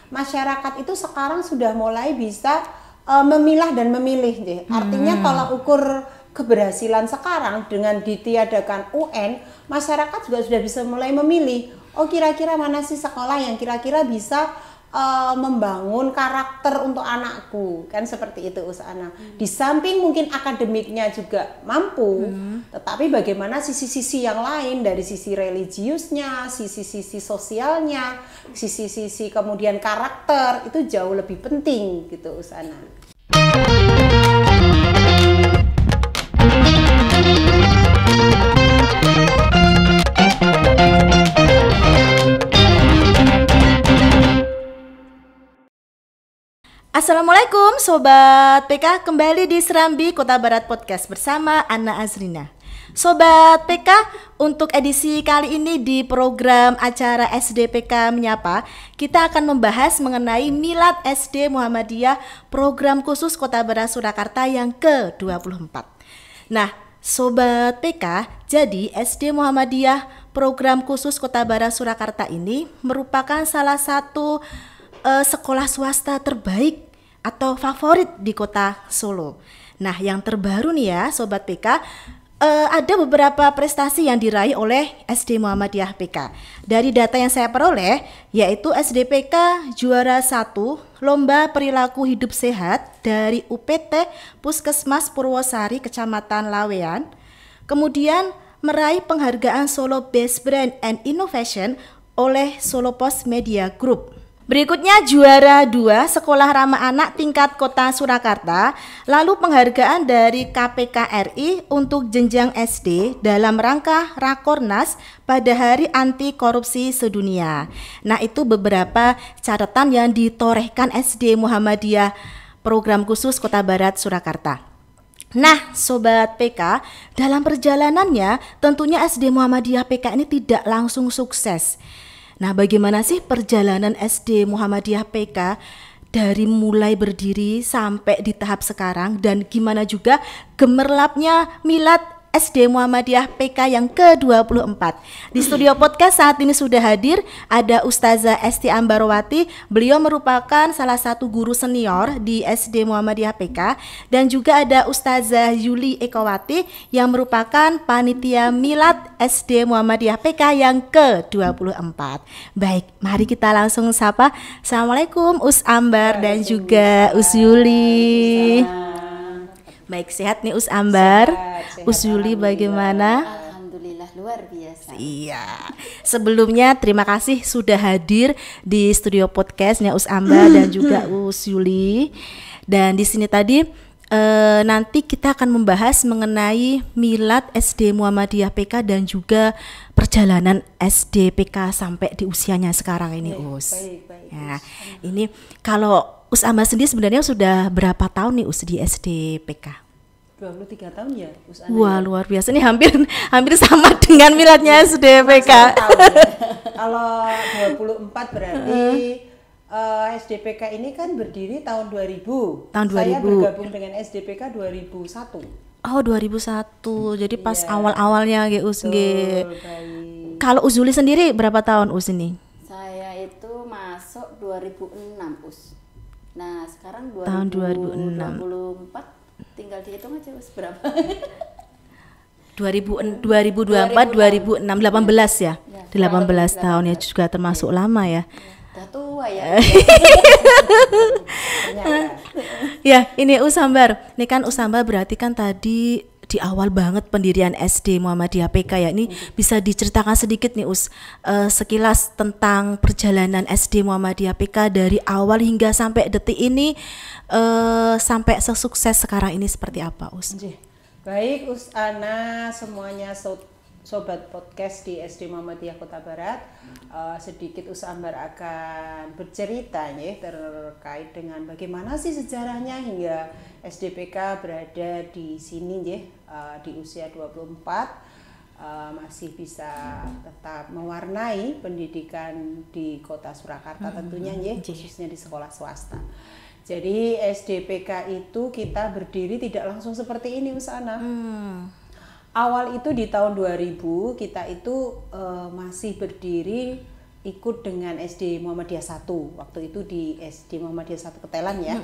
masyarakat itu sekarang sudah mulai bisa memilah dan memilih deh. Artinya tolak ukur keberhasilan sekarang dengan ditiadakan UN, masyarakat juga sudah bisa mulai memilih. Oh, kira-kira mana sih sekolah yang kira-kira bisa membangun karakter untuk anakku, kan seperti itu Usana. Di samping mungkin akademiknya juga mampu, tetapi bagaimana sisi-sisi yang lain dari sisi religiusnya, sisi-sisi sosialnya, sisi-sisi kemudian karakter itu jauh lebih penting gitu Usana. Assalamualaikum Sobat PK, kembali di Serambi Kota Barat Podcast bersama Ana Azrina. Sobat PK, untuk edisi kali ini di program acara SDPK Menyapa, kita akan membahas mengenai Milad SD Muhammadiyah program khusus Kota Barat Surakarta yang ke-24. Nah, Sobat PK, jadi SD Muhammadiyah program khusus Kota Barat Surakarta ini merupakan salah satu sekolah swasta terbaik atau favorit di kota Solo. Nah, yang terbaru nih ya Sobat PK, ada beberapa prestasi yang diraih oleh SD Muhammadiyah PK. Dari data yang saya peroleh, yaitu SDPK juara 1 Lomba Perilaku Hidup Sehat dari UPT Puskesmas Purwosari Kecamatan Lawean. Kemudian meraih penghargaan Solo Best Brand and Innovation oleh Solo Post Media Group. Berikutnya juara 2 Sekolah Ramah Anak tingkat Kota Surakarta, lalu penghargaan dari KPK RI untuk jenjang SD dalam rangka Rakornas pada Hari Anti Korupsi Sedunia. Nah, itu beberapa catatan yang ditorehkan SD Muhammadiyah program khusus Kota Barat Surakarta. Nah, Sobat PK, dalam perjalanannya tentunya SD Muhammadiyah PK ini tidak langsung sukses. Nah, bagaimana sih perjalanan SD Muhammadiyah PK dari mulai berdiri sampai di tahap sekarang, dan gimana juga gemerlapnya Milad SD Muhammadiyah PK yang ke-24. Di studio podcast saat ini sudah hadir ada Ustazah Esti Ambarwati. Beliau merupakan salah satu guru senior di SD Muhammadiyah PK, dan juga ada Ustazah Yuli Ekowati yang merupakan panitia Milad SD Muhammadiyah PK yang ke-24. Baik, mari kita langsung sapa. Assalamualaikum Us Ambar dan juga Us Yuli. Baik, sehat nih Us Ambar. Sehat, Us Yuli bagaimana? Alhamdulillah luar biasa. Iya. Sebelumnya terima kasih sudah hadir di studio podcastnya Us Ambar dan juga Us Yuli. Dan di sini tadi nanti kita akan membahas mengenai Milad SD Muhammadiyah PK dan juga perjalanan SD PK sampai di usianya sekarang ini, Us. Baik. Ya, ini kalau Us Ambar sendiri sebenarnya sudah berapa tahun nih Us di SD PK? 23 tahun ya Us Ana. Wah, luar biasa nih, hampir sama dengan miladnya SD PK. Kalau 24 berarti SDPK ini kan berdiri tahun 2000. Tahun 2000. Saya bergabung dengan SDPK 2001. Oh, 2001. Jadi pas awal-awalnya ge Us ge. Baik. Kalau Us Yuli sendiri berapa tahun Us ini? Saya itu masuk 2006 Us. Nah, sekarang Tahun 2006. 2024 tinggal dihitung aja Us berapa. 2024, 2006, 18 ya? Ya, 18 tahun ya, juga termasuk lama ya. Udah tua ya. Ya, ini Us Ambar. Ini kan Us Ambar berarti kan tadi di awal banget pendirian SD Muhammadiyah PK ya. Ini bisa diceritakan sedikit nih Us, sekilas tentang perjalanan SD Muhammadiyah PK dari awal hingga sampai detik ini, sampai sesukses sekarang ini seperti apa Us? Baik Us Ana, semuanya sobat podcast di SD Muhammadiyah Kota Barat. Sedikit Us Ambar akan bercerita ya terkait dengan bagaimana sih sejarahnya hingga SDPK berada di sini ya, di usia 24 masih bisa tetap mewarnai pendidikan di Kota Surakarta tentunya ya, khususnya di sekolah swasta. Jadi SDPK itu kita berdiri tidak langsung seperti ini Us Ana. Awal itu di tahun 2000 kita itu masih berdiri ikut dengan SD Muhammadiyah 1 waktu itu di SD Muhammadiyah 1 Ketelan ya.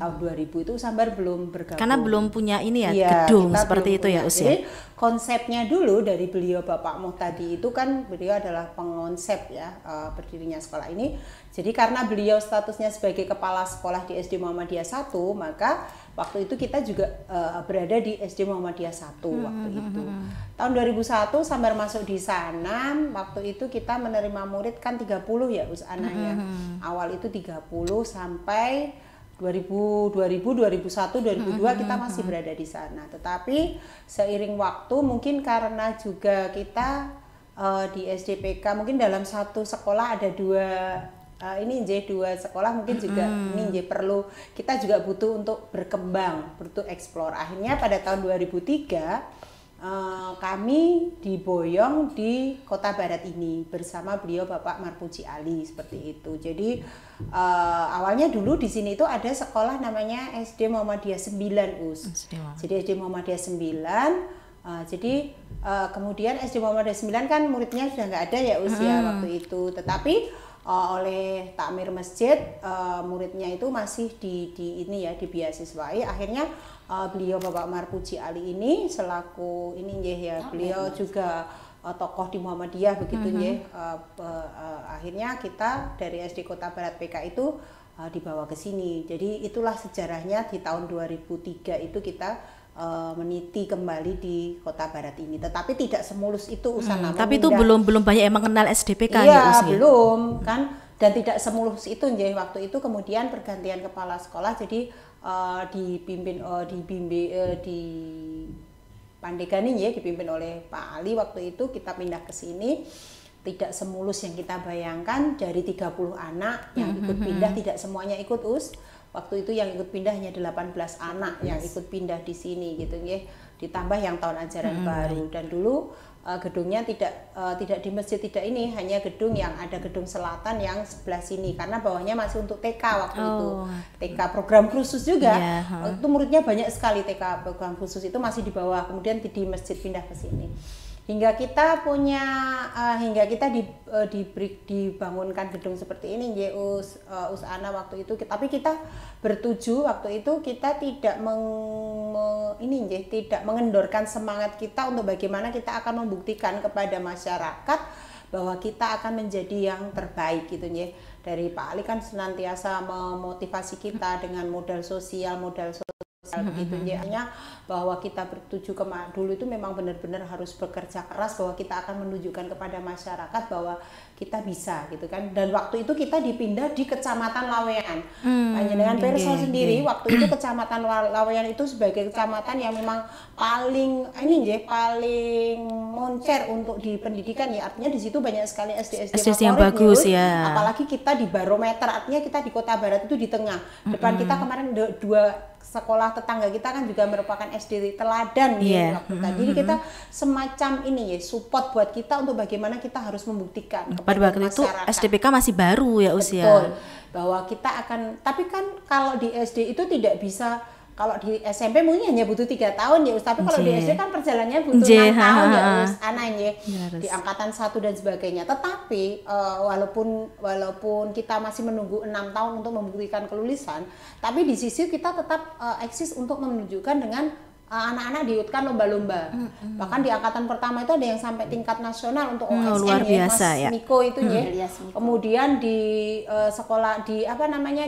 Tahun 2000 itu Sambar belum bergabung Karena belum punya ini ya, iya, gedung kita seperti belum itu ya punya. Us ya. Jadi konsepnya dulu dari beliau Bapak Muhtadi itu kan beliau adalah pengonsep ya berdirinya sekolah ini. Jadi karena beliau statusnya sebagai kepala sekolah di SD Muhammadiyah 1, maka waktu itu kita juga berada di SD Muhammadiyah 1 waktu itu. Tahun 2001 Sambar masuk di sana, waktu itu kita menerima murid kan 30 ya Us Ana ya. Awal itu 30 sampai 2000, 2001, 2002 kita masih berada di sana. Tetapi seiring waktu mungkin karena juga kita di SDPK mungkin dalam satu sekolah ada dua dua sekolah mungkin juga ini perlu kita juga butuh untuk berkembang, butuh eksplor. Akhirnya pada tahun 2003 kami diboyong di Kota Barat ini bersama beliau Bapak Marpuji Ali seperti itu. Jadi awalnya dulu di sini itu ada sekolah namanya SD Muhammadiyah 9 Us. Jadi SD Muhammadiyah 9. Jadi kemudian SD Muhammadiyah 9 kan muridnya sudah nggak ada ya Us ya waktu itu. Tetapi oleh takmir masjid muridnya itu masih di ini ya dibiasiswai. Akhirnya beliau Bapak Marpuji Ali ini selaku ini ya beliau juga tokoh di Muhammadiyah begitu ya. Akhirnya kita dari SD Kota Barat PK itu dibawa ke sini. Jadi itulah sejarahnya di tahun 2003 itu kita meniti kembali di Kota Barat ini. Tetapi tidak semulus itu usaha tapi itu belum banyak yang mengenal SDPK iya, belum kan, dan tidak semulus itu jadi waktu itu. Kemudian pergantian kepala sekolah jadi dipimpin di Pandegani ya, dipimpin oleh Pak Ali. Waktu itu kita pindah ke sini, tidak semulus yang kita bayangkan. Dari 30 anak yang ikut pindah tidak semuanya ikut Us. Waktu itu yang ikut pindah hanya 18 anak yang ikut pindah di sini gitu ya. Ditambah yang tahun ajaran baru. Dan dulu gedungnya tidak di masjid, tidak ini, hanya gedung yang ada gedung selatan yang sebelah sini karena bawahnya masih untuk TK waktu itu. TK program khusus juga. Waktu itu muridnya banyak sekali. TK program khusus itu masih di bawah. Kemudian di masjid pindah ke sini. Hingga kita punya dibangunkan gedung seperti ini Us Ana waktu itu. Tapi kita bertuju waktu itu kita tidak tidak mengendorkan semangat kita untuk bagaimana kita akan membuktikan kepada masyarakat bahwa kita akan menjadi yang terbaik gitu ya. Dari Pak Ali kan senantiasa memotivasi kita dengan modal sosial begitu ya, bahwa kita bertuju ke dulu itu memang benar-benar harus bekerja keras, bahwa kita akan menunjukkan kepada masyarakat bahwa kita bisa gitu kan. Dan waktu itu kita dipindah di Kecamatan Laweyan. Dengan Perso sendiri waktu itu Kecamatan Laweyan itu sebagai kecamatan yang memang paling paling moncer untuk di pendidikan ya. Artinya di situ banyak sekali SD yang bagus ya. Apalagi kita di barometer, artinya kita di Kota Barat itu di tengah. Depan kita kemarin dua sekolah tetangga kita kan juga merupakan SD teladan ya waktu tadi. Jadi kita semacam ini ya, support buat kita untuk bagaimana kita harus membuktikan pada waktu itu SDPK masih baru ya usia. Betul, bahwa kita akan, tapi kan kalau di SD itu tidak bisa, kalau di SMP mungkin hanya butuh 3 tahun ya Us, tapi kalau di SD kan perjalanannya butuh 6 tahun ya Us, anaknya di angkatan 1 dan sebagainya. Tetapi walaupun kita masih menunggu 6 tahun untuk membuktikan kelulusan, tapi di sisi kita tetap eksis untuk menunjukkan dengan anak-anak diikutkan lomba-lomba. Bahkan di angkatan pertama itu ada yang sampai tingkat nasional untuk OSN luar biasa, Mas ya. Miko itu ya. Kemudian di sekolah di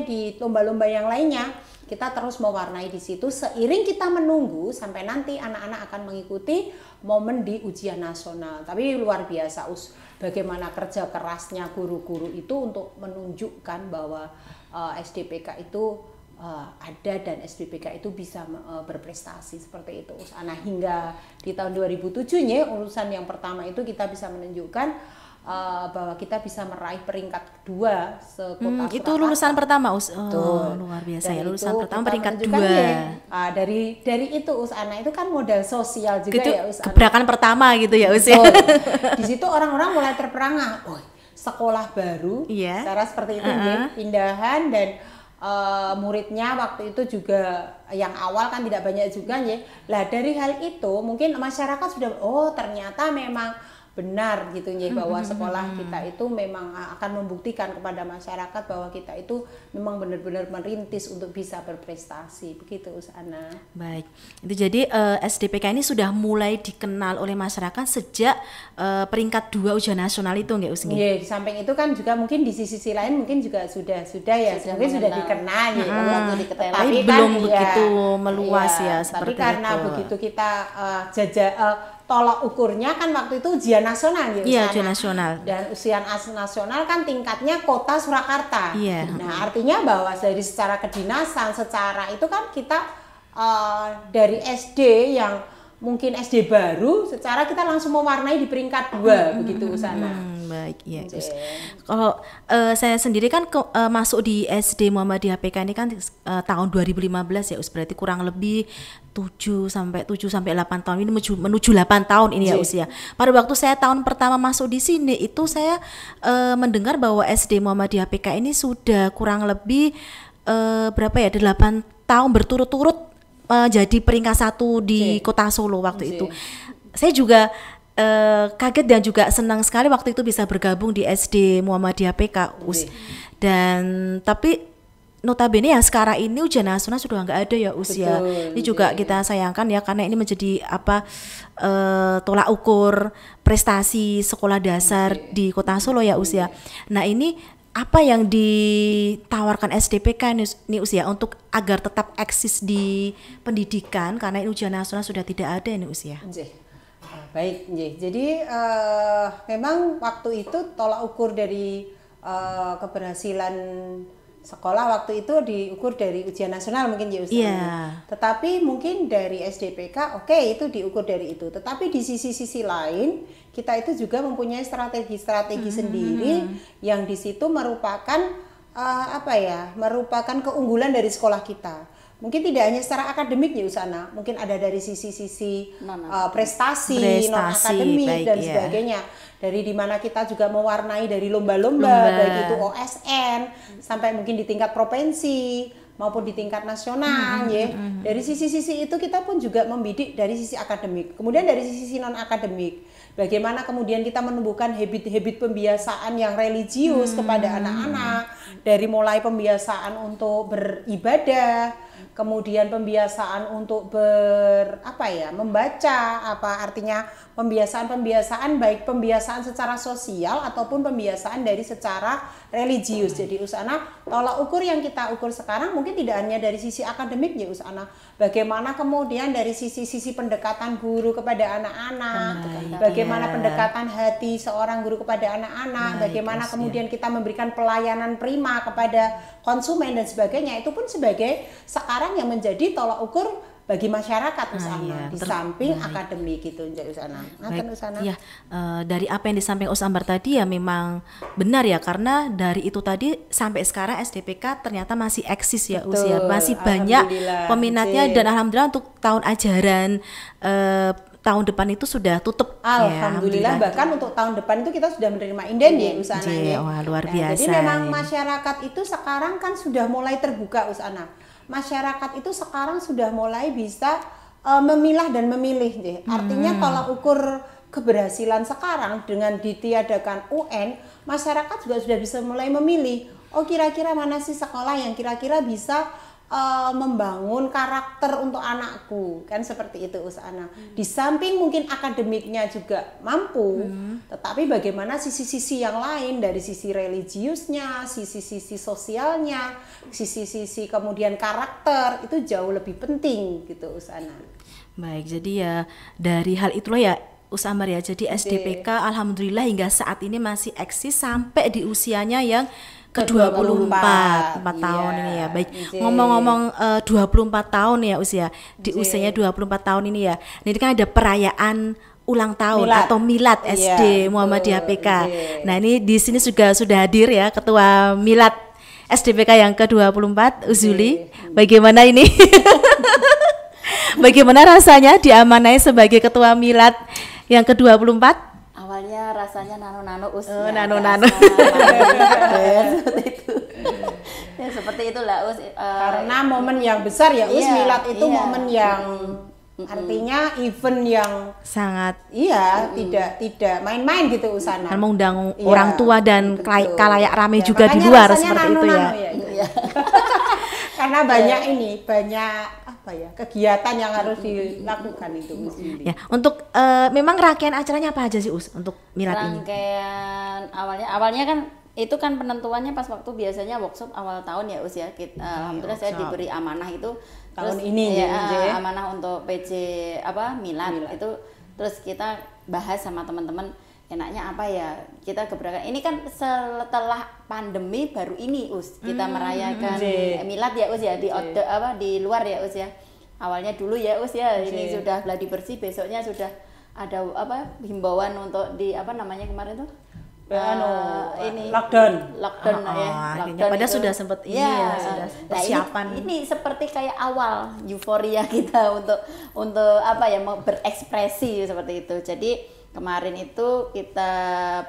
di lomba-lomba yang lainnya kita terus mewarnai di situ seiring kita menunggu sampai nanti anak-anak akan mengikuti momen di ujian nasional. Tapi luar biasa Us, bagaimana kerja kerasnya guru-guru itu untuk menunjukkan bahwa SDPK itu ada dan SDPK itu bisa berprestasi seperti itu Us. Hingga di tahun 2007 ya, urusan yang pertama itu kita bisa menunjukkan bahwa kita bisa meraih peringkat kedua sekota itu lulusan pertama Us. Luar biasa ya, lulusan pertama peringkat 2. Dari itu Us itu kan modal sosial juga gitu, ya Us. Gebrakan pertama gitu ya Us ya. Di situ orang-orang mulai terperangah. Sekolah baru cara seperti itu pindahan, dan muridnya waktu itu juga yang awal kan tidak banyak juga ya. Lah dari hal itu mungkin masyarakat sudah ternyata memang benar gitu ya, bahwa sekolah kita itu memang akan membuktikan kepada masyarakat bahwa kita itu memang benar-benar merintis untuk bisa berprestasi, begitu Usana. Baik, itu jadi SDPK ini sudah mulai dikenal oleh masyarakat sejak peringkat 2 ujian nasional itu nggak Us? Iya, di samping itu kan juga mungkin di sisi lain mungkin juga sudah ya, mungkin sudah dikenal ya, tapi belum begitu meluas ya seperti tapi karena itu. begitu kita tolak ukurnya kan waktu itu ujian nasional ya, Iya, ujian nasional. Dan ujian nasional kan tingkatnya kota Surakarta. Iya. Nah, artinya bahwa dari secara kedinasan, secara itu kan kita dari SD yang mungkin SD baru, secara kita langsung mewarnai di peringkat 2 begitu Usana. Baik, ya. Kalau saya sendiri kan masuk di SD Muhammadiyah PK ini kan tahun 2015 ya, berarti kurang lebih 7 sampai 8 tahun ini menuju 8 tahun ini ya usia. Pada waktu saya tahun pertama masuk di sini itu saya mendengar bahwa SD Muhammadiyah PK ini sudah kurang lebih berapa ya, 8 tahun berturut-turut jadi peringkat 1 di Kota Solo waktu itu. Saya juga kaget dan juga senang sekali waktu itu bisa bergabung di SD Muhammadiyah PK Us. Dan tapi notabene ya sekarang ini ujian nasional sudah nggak ada ya usia. Ini juga kita sayangkan ya, karena ini menjadi tolak ukur prestasi sekolah dasar di Kota Solo ya usia. Nah, ini apa yang ditawarkan SDPK ini usia untuk agar tetap eksis di pendidikan, karena ini ujian nasional sudah tidak ada ini usia. Baik, jadi memang waktu itu tolak ukur dari keberhasilan sekolah waktu itu diukur dari ujian nasional mungkin ya Ustaz. Yeah. Tetapi mungkin dari SDPK itu diukur dari itu. Tetapi di sisi-sisi lain kita itu juga mempunyai strategi-strategi sendiri yang di situ merupakan merupakan keunggulan dari sekolah kita. Mungkin tidak hanya secara akademik ya Usana, mungkin ada dari sisi-sisi prestasi non akademik dan sebagainya. Dari dimana kita juga mewarnai dari lomba-lomba, baik itu OSN sampai mungkin di tingkat provinsi maupun di tingkat nasional ya. Dari sisi-sisi itu kita pun juga membidik dari sisi akademik. Kemudian dari sisi non akademik, bagaimana kemudian kita menumbuhkan habit-habit pembiasaan yang religius kepada anak-anak, dari mulai pembiasaan untuk beribadah, kemudian pembiasaan untuk membaca, artinya pembiasaan baik pembiasaan secara sosial ataupun pembiasaan dari secara religius. Jadi Usana, tolak ukur yang kita ukur sekarang mungkin tidak hanya dari sisi akademik ya Usana, bagaimana kemudian dari sisi pendekatan guru kepada anak-anak, bagaimana pendekatan hati seorang guru kepada anak-anak, bagaimana kemudian kita memberikan pelayanan prima kepada konsumen dan sebagainya, itu pun sebagai sekarang yang menjadi tolak ukur bagi masyarakat Usana, di samping akademik gitu Usana. Ya, dari apa yang disampaikan Us Ambar tadi ya memang benar ya, karena dari itu tadi sampai sekarang SDPK ternyata masih eksis ya usia, masih banyak peminatnya dan alhamdulillah untuk tahun ajaran tahun depan itu sudah tutup. Alhamdulillah, bahkan untuk tahun depan itu kita sudah menerima inden ya Usana ya. Wah, luar biasa. Jadi memang masyarakat itu sekarang kan sudah mulai terbuka Usana. Masyarakat itu sekarang sudah mulai bisa memilah dan memilih deh. Artinya tolak ukur keberhasilan sekarang dengan ditiadakan UN, masyarakat juga sudah bisa mulai memilih. Oh, kira-kira mana sih sekolah yang kira-kira bisa membangun karakter untuk anakku, kan seperti itu Usana. Di samping mungkin akademiknya juga mampu, tetapi bagaimana sisi-sisi yang lain, dari sisi religiusnya, sisi-sisi sosialnya, sisi-sisi kemudian karakter itu jauh lebih penting gitu Usana. Baik, jadi ya dari hal itulah ya Ambar ya, jadi SDPK alhamdulillah hingga saat ini masih eksis sampai di usianya yang ke-24 4 tahun ini ya. Baik, ngomong-ngomong 24 tahun ya usia. Di usianya 24 tahun ini ya. Ini kan ada perayaan ulang tahun atau milad SD Muhammadiyah PK. Nah, ini di sini juga sudah hadir ya Ketua Milad SDPK yang ke-24 Uzuli. Bagaimana ini? Bagaimana rasanya diamanai sebagai Ketua Milad yang ke-24? Awalnya rasanya nano-nano Us. Nano-nano. Seperti itu. Ya, seperti itulah Us. Karena momen yang besar ya Us, milad itu momen yang Artinya event yang sangat tidak main-main gitu Usana. kan mengundang Iya, orang tua dan betul. kalayak ramai Ya, juga di makanya luar rasanya seperti itu ya. nano-nano Iya. Karena banyak kegiatan yang harus dilakukan itu Us. Ya, untuk memang rangkaian acaranya apa aja sih Us untuk milad ini? Rangkaian awalnya kan itu kan penentuannya pas waktu biasanya workshop awal tahun ya Us ya. Alhamdulillah saya diberi amanah itu Tahun ini ya, ya. amanah untuk PJ milad itu, terus kita bahas sama teman-teman enaknya apa ya, kita gebrakan ini kan setelah pandemi baru ini Us kita merayakan milad ya Us ya di luar ya Us ya. Awalnya dulu ya Us ya, ini sudah gladi bersih, besoknya sudah ada himbauan untuk di kemarin tuh ini lockdown Padahal itu. sudah sempat sudah persiapan. Nah, ini seperti kayak awal euforia kita untuk mau berekspresi seperti itu. Jadi kemarin itu kita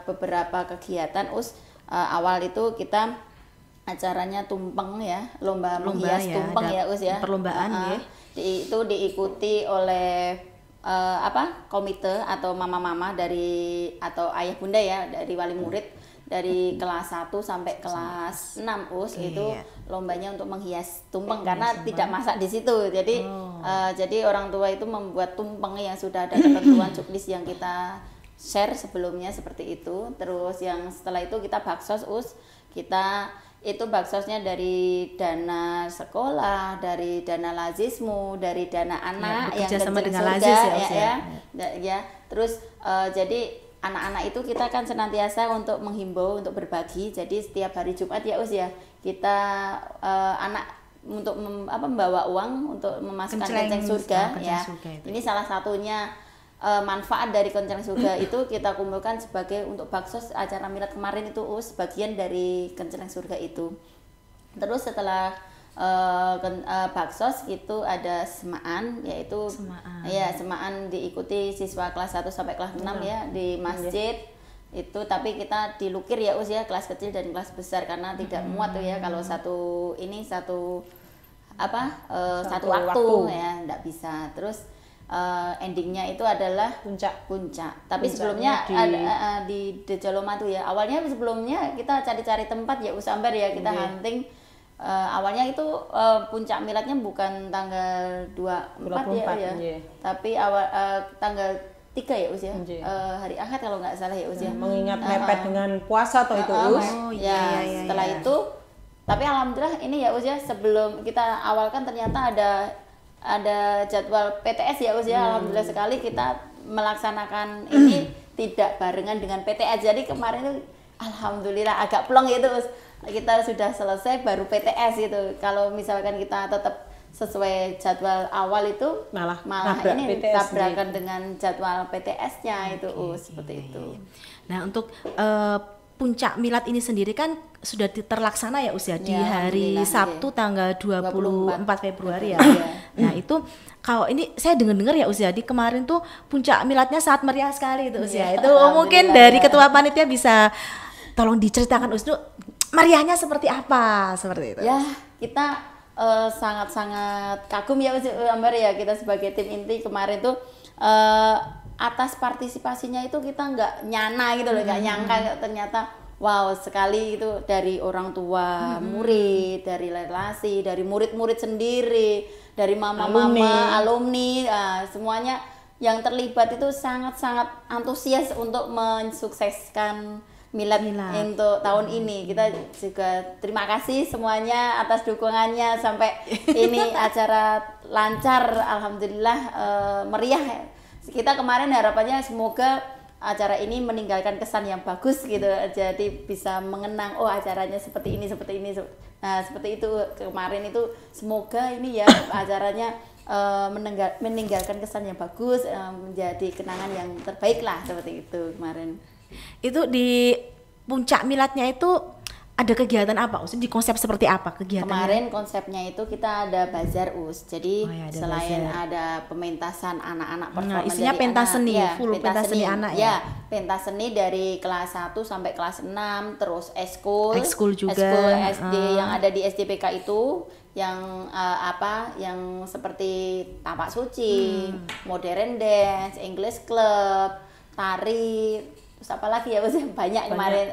beberapa kegiatan Us awal itu kita acaranya tumpeng ya, lomba menghias ya, tumpeng ya Us ya. Perlombaan ya. Itu diikuti oleh komite atau mama-mama atau ayah bunda ya dari wali murid dari kelas 1 sampai kelas 6 Us itu lombanya untuk menghias tumpeng karena tidak masak di situ. Jadi jadi orang tua itu membuat tumpeng yang sudah ada ketentuan checklist yang kita share sebelumnya seperti itu. Terus yang setelah itu kita baksos Us. Kita itu baksosnya dari dana sekolah, dari dana lazismu, dari dana anak yang bekerja sama dengan surga, lazis ya. Terus jadi anak-anak itu kita kan senantiasa untuk menghimbau untuk berbagi. Jadi setiap hari Jumat ya Us ya kita anak untuk membawa uang untuk memasukkan kenceng surga ya. Ini salah satunya manfaat dari kenceng surga itu kita kumpulkan sebagai untuk baksos acara milad kemarin itu Us, bagian dari kenceng surga itu. Terus setelah baksos itu ada semaan, yaitu semaan diikuti siswa kelas 1 sampai kelas 6 ya di masjid. Itu tapi kita dilukir ya Us ya, kelas kecil dan kelas besar karena tidak muat tuh ya kalau satu waktu ya enggak bisa. Terus endingnya itu adalah puncak. Tapi sebelumnya ada di Dejolomatu ya. Awalnya sebelumnya kita cari-cari tempat ya Usamber ya, kita hunting. Awalnya itu puncak miladnya bukan tanggal 24 ya. Tapi tanggal 3 ya Us ya. Hari Ahad kalau nggak salah ya Us ya. Mengingat mepet dengan puasa atau itu Us. Setelah itu tapi alhamdulillah ini ya Us ya, sebelum kita awalkan ternyata ada jadwal PTS ya Us ya. Alhamdulillah sekali kita melaksanakan ini tidak barengan dengan PTS. Jadi kemarin itu alhamdulillah agak plong gitu Us. Kita sudah selesai baru PTS gitu. Kalau misalkan kita tetap sesuai jadwal awal itu malah ini tabrakan dengan jadwal PTS-nya itu Us seperti itu. Nah, untuk puncak milad ini sendiri kan sudah terlaksana ya Us ya di hari Sabtu tanggal 24 Februari ya. Nah, itu kalau ini saya dengar ya Us ya, di kemarin tuh puncak miladnya sangat meriah sekali itu Us ya. Itu mungkin dari ketua panitia bisa tolong diceritakan Us tuh meriahnya seperti apa seperti itu. Ya, kita sangat-sangat kagum ya Us Ambar ya, kita sebagai tim inti kemarin tuh atas partisipasinya itu kita nggak nyana gitu loh, nggak nyangka ternyata wow sekali itu dari orang tua murid, dari relasi, dari murid-murid sendiri, dari mama-mama, alumni, semuanya yang terlibat itu sangat-sangat antusias untuk mensukseskan milad untuk tahun ini. Kita juga terima kasih semuanya atas dukungannya sampai ini acara lancar, alhamdulillah meriah. Kita kemarin harapannya semoga acara ini meninggalkan kesan yang bagus gitu, jadi bisa mengenang acaranya seperti ini. Nah seperti itu kemarin itu, semoga ini ya acaranya meninggalkan kesan yang bagus, menjadi kenangan yang terbaik lah seperti itu kemarin. Itu di puncak miladnya itu ada kegiatan apa Us? Di konsep seperti apa kegiatannya? Kemarin konsepnya itu kita ada bazar Us. Jadi ada selain bazar. ada pementasan anak-anak Nah, performa isinya dari pentas anak, seni, ya, full pentas seni anak ya? Pentas seni dari kelas 1 sampai kelas 6, terus ekskul juga. ekskul SD yang ada di SDPK itu yang yang seperti tapak suci, modern dance, English club, tari, terus apa lagi ya banyak kemarin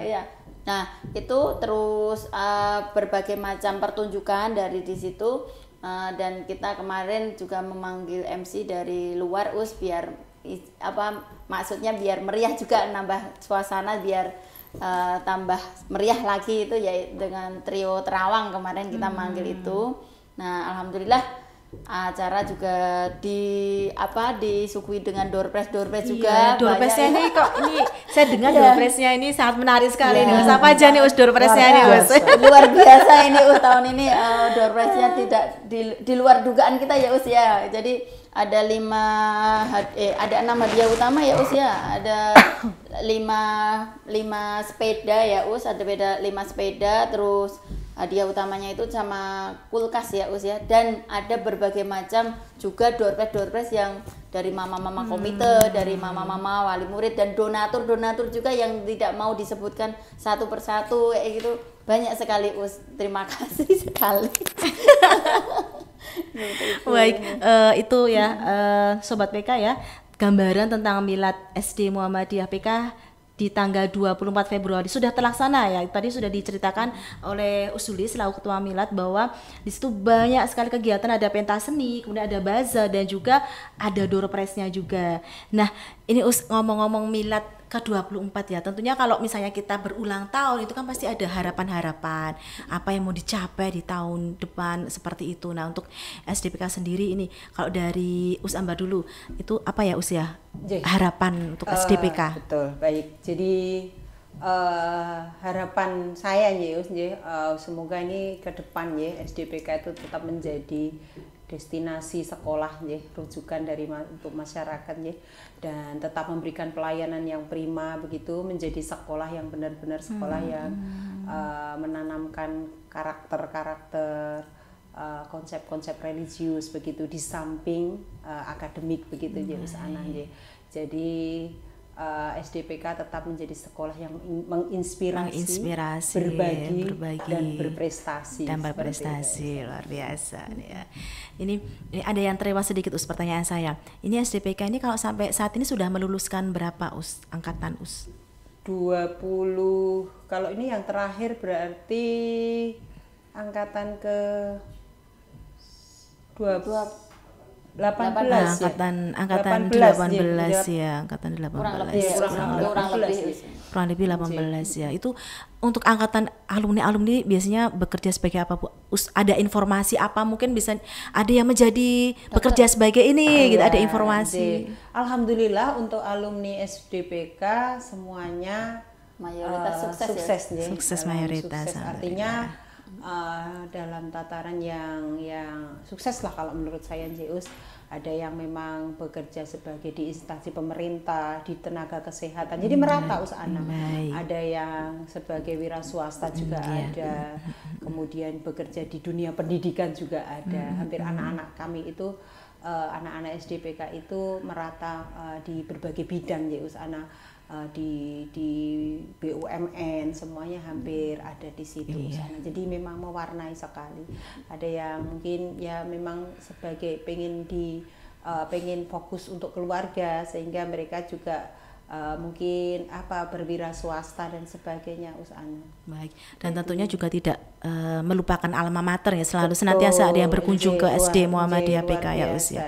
ya. Nah itu terus berbagai macam pertunjukan dari di situ, dan kita kemarin juga memanggil MC dari luar biar maksudnya biar meriah juga, nambah suasana biar tambah meriah lagi itu ya, dengan trio terawang kemarin kita manggil itu. Nah alhamdulillah acara juga disuguhi dengan door prize juga. Door prize-nya ini kok ini saya dengar Iya. door prize-nya ini sangat menarik sekali nih. Iya. Us. Apa aja nih Us door prize-nya nih Us? Luar biasa ini tahun ini door prize-nya tidak di luar dugaan kita ya ya. Jadi ada 6 hadiah utama ya ya. Ada 5 sepeda ya ada 5 sepeda, terus hadiah utamanya itu sama kulkas ya ya, dan ada berbagai macam juga door prize yang dari mama-mama komite, dari mama-mama wali murid, dan donatur juga yang tidak mau disebutkan satu persatu kayak gitu, banyak sekali terima kasih sekali. Baik, itu ya Sobat PK ya, gambaran tentang Milad SD Muhammadiyah PK di tanggal 24 Februari sudah terlaksana ya. Tadi sudah diceritakan oleh Usuli selaku Ketua Milad bahwa di situ banyak sekali kegiatan, ada pentas seni, kemudian ada bazar, dan juga ada door prize-nya juga. Nah, ini ngomong-ngomong Milad ke-24 ya, tentunya kalau misalnya kita berulang tahun itu kan pasti ada harapan-harapan apa yang mau dicapai di tahun depan seperti itu. Nah, untuk SDPK sendiri ini kalau dari Us Ambar dulu, itu apa ya Us ya harapan untuk SDPK? Betul, baik. Jadi harapan saya ya semoga ini ke depan ya SDPK itu tetap menjadi destinasi sekolah ya, rujukan untuk masyarakat ya, dan tetap memberikan pelayanan yang prima begitu, menjadi sekolah yang benar-benar sekolah yang menanamkan karakter-karakter, konsep-konsep religius begitu di samping akademik begitu ya Ana ya. Jadi SDPK tetap menjadi sekolah yang menginspirasi, berbagi dan berprestasi. Luar biasa nih ya. Ini ada yang terlewat sedikit Us, pertanyaan saya. Ini SDPK ini kalau sampai saat ini sudah meluluskan berapa angkatan 20. Kalau ini yang terakhir berarti angkatan ke 18 angkatan 18 ya, angkatan 18 kurang lebih 18 ya. Itu untuk angkatan alumni biasanya bekerja sebagai apa Bu? Ada informasi apa, mungkin bisa ada yang menjadi bekerja sebagai ini gitu, ada informasi. Alhamdulillah untuk alumni SDPK semuanya mayoritas sukses mayoritas. Artinya dalam tataran yang sukses lah kalau menurut saya Zeus. Ada yang memang bekerja sebagai di instansi pemerintah, di tenaga kesehatan, jadi merata Ana. Ada yang sebagai wira swasta juga ada, kemudian bekerja di dunia pendidikan juga ada. Hampir anak-anak kami itu anak-anak SDPK itu merata di berbagai bidang ya Ana. Di BUMN semuanya hampir ada di situ sana. Jadi memang mewarnai sekali. Ada yang mungkin ya memang sebagai pengen fokus untuk keluarga, sehingga mereka juga mungkin berwira swasta dan sebagainya Ana. Baik, dan tentunya juga tidak melupakan alma mater ya, selalu senantiasa ada yang berkunjung ke SD Muhammadiyah PK ya ya.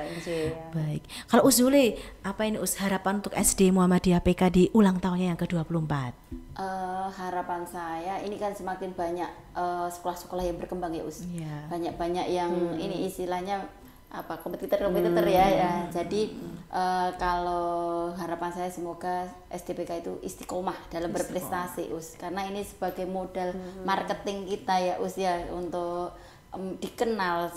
Baik, kalau Zuli, apa ini harapan untuk SD Muhammadiyah PK di ulang tahunnya yang ke-24? Harapan saya ini kan semakin banyak sekolah-sekolah yang berkembang ya banyak-banyak yang ini istilahnya kompetitor ya. Jadi kalau harapan saya semoga SDPK itu istiqomah dalam berprestasi karena ini sebagai modal marketing kita ya ya, untuk dikenal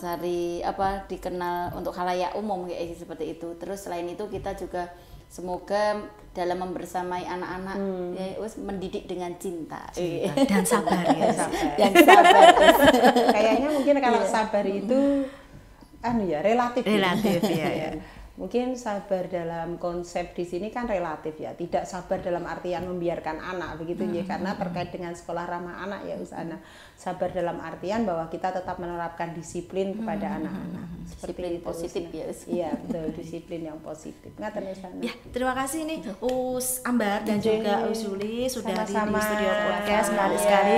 dikenal untuk khalayak umum kayak seperti itu. Terus selain itu kita juga semoga dalam membersamai anak-anak ya wis mendidik dengan cinta dan sabar ya. dan sabar. Kayaknya mungkin kalau sabar itu relatif ya. Mungkin sabar dalam konsep di sini kan relatif ya, tidak sabar dalam artian membiarkan anak begitu ya, karena terkait dengan sekolah ramah anak ya Usana. Sabar dalam artian bahwa kita tetap menerapkan disiplin kepada anak-anak. Disiplin positif ya. Iya betul, disiplin yang positif. Ngaten Usana. Ya, terima kasih nih Us Ambar dan juga Us Yuli sudah di studio podcast. Menarik sekali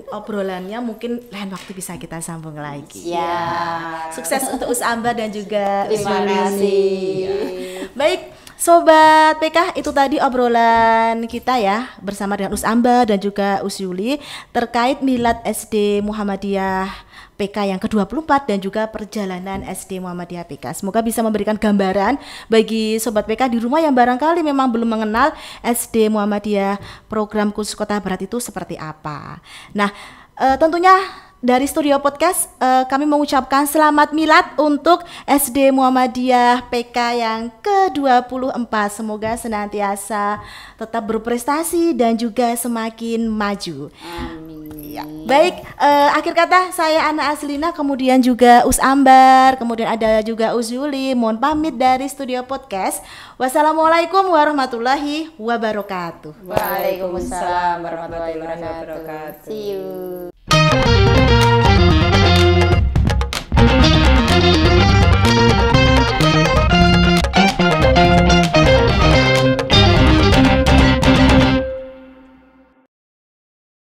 obrolannya, mungkin lain waktu bisa kita sambung lagi. Ya. Sukses untuk Us Ambar dan juga Us Terima Yuli. kasih. Baik, Sobat PK, itu tadi obrolan kita ya bersama dengan Us Ambar dan juga Us Yuli terkait Milad SD Muhammadiyah PK yang ke-24 dan juga perjalanan SD Muhammadiyah PK. Semoga bisa memberikan gambaran bagi Sobat PK di rumah yang barangkali memang belum mengenal SD Muhammadiyah program khusus Kota Barat itu seperti apa. Nah, tentunya dari studio podcast kami mengucapkan selamat milad untuk SD Muhammadiyah PK yang ke-24. Semoga senantiasa tetap berprestasi dan juga semakin maju. Amin. Ya. Baik, akhir kata saya Ana Azrina, kemudian juga Us Ambar, kemudian ada juga Us Yuli. Mohon pamit dari studio podcast. Wassalamualaikum warahmatullahi wabarakatuh. Waalaikumsalam warahmatullahi wabarakatuh. See you.